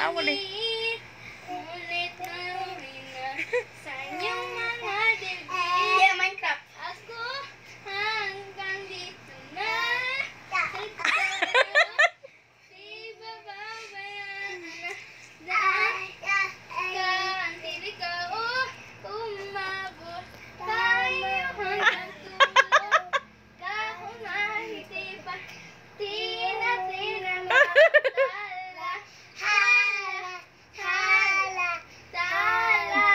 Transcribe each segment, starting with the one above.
Ako ni. Ngunit namin na sa inyong mga dibdib. Yeah, Minecraft. Ako hanggang dito na. Di ba babayan na dahil ka ang tinig ko umabot tayo hanggang tulo kahit mahiti pa di natin na matala tala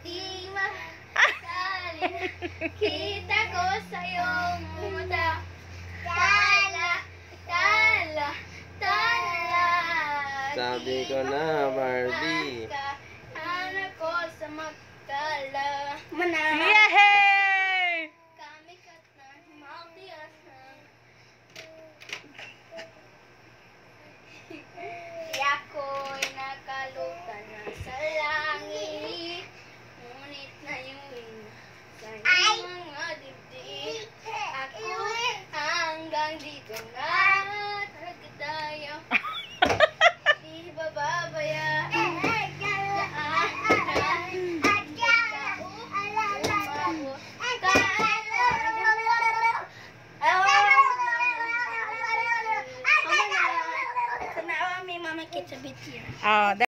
di matalin kita ko sa iyong mata tala Sabi ko na, Barbie. anak ko sa magkala Yay! kami katan magdiasan kaya ako'y nakalutan na sa langit ngunit na yung sa iyong mga dibdib ako hanggang dito na tayo di ba babayaan Mama, kita video. Oh,